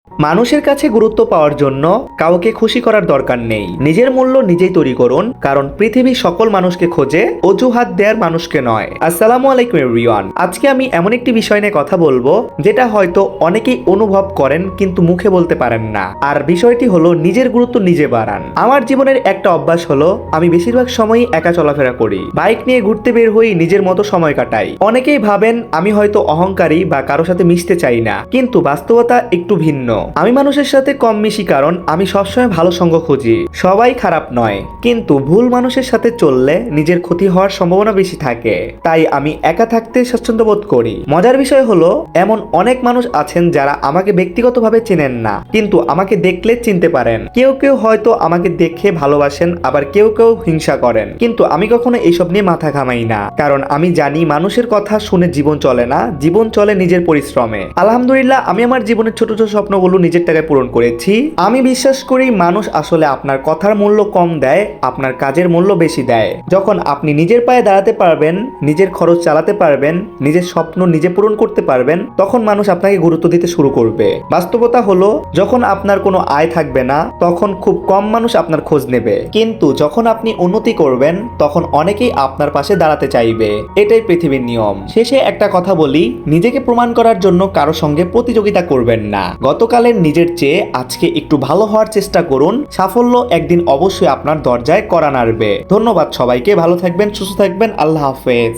মানুষের কাছে গুরুত্ব পাওয়ার জন্য কাউকে খুশি করার দরকার নেই। নিজের মূল্য নিজেই তৈরি করুন, কারণ পৃথিবী সকল মানুষকে খোঁজে, অজুহাত দেওয়ার মানুষকে নয়। আসসালামু আলাইকুম এভরিওয়ান। আজকে আমি এমন একটি বিষয় নিয়ে কথা বলবো যেটা হয়তো অনেকেই অনুভব করেন কিন্তু মুখে বলতে পারেন না। আর বিষয়টি হলো নিজের গুরুত্ব নিজে বাড়ান। আমার জীবনের একটা অভ্যাস হলো আমি বেশিরভাগ সময়ই একা চলাফেরা করি। বাইক নিয়ে ঘুরতে বের হই, নিজের মতো সময় কাটাই। অনেকেই ভাবেন আমি হয়তো অহংকারী বা কারো সাথে মিশতে চাই না, কিন্তু বাস্তবতা একটু ভিন্ন। আমি মানুষের সাথে কম মিশি কারণ আমি সবসময় ভালো সঙ্গ খুঁজি। সবাই খারাপ নয়, কিন্তু ভুল মানুষের সাথে চললে নিজের ক্ষতি হওয়ার সম্ভাবনা বেশি থাকে। তাই আমি একা থাকতে স্বাচ্ছন্দ্য বোধ করি। মজার বিষয় হলো এমন অনেক মানুষ আছেন যারা আমাকে ব্যক্তিগতভাবে চেনেন না, কিন্তু আমাকে দেখলে চিনতে পারেন। কেউ কেউ হয়তো আমাকে দেখে ভালোবাসেন, আবার কেউ কেউ হিংসা করেন, কিন্তু আমি কখনো এইসব নিয়ে মাথা ঘামাই না। কারণ আমি জানি মানুষের কথা শুনে জীবন চলে না, জীবন চলে নিজের পরিশ্রমে। আলহামদুলিল্লাহ, আমি আমার জীবনের ছোট ছোট স্বপ্নগুলো নিজের টাকায় পূরণ করেছি। আমি বিশ্বাস করি মানুষ আসলে আপনার কথার মূল্য কম দেয়, আপনার কাজের মূল্য বেশি দেয়। যখন আপনি নিজের পায়ে দাঁড়াতে পারবেন, নিজের খরচ চালাতে পারবেন, নিজের স্বপ্ন নিজে পূরণ করতে পারবেন, তখন মানুষ আপনাকে গুরুত্ব দিতে শুরু করবে। বাস্তবতা হলো যখন আপনার কোনো আয় থাকবে না, তখন খুব কম মানুষ আপনার খোঁজ নেবে। কিন্তু যখন আপনি উন্নতি করবেন, তখন অনেকেই আপনার পাশে দাঁড়াতে চাইবে। এটাই পৃথিবীর নিয়ম। শেষে একটা কথা বলি, নিজেকে প্রমাণ করার জন্য কারো সঙ্গে প্রতিযোগিতা করবেন না। গতকালের নিজের চেয়ে আজকে একটু ভালো হওয়ার চেষ্টা করুন। সাফল্য একদিন অবশ্যই আপনার দরজায় কড়া নাড়বে। ধন্যবাদ সবাইকে। ভালো থাকবেন, সুস্থ থাকবেন। আল্লাহ হাফেজ।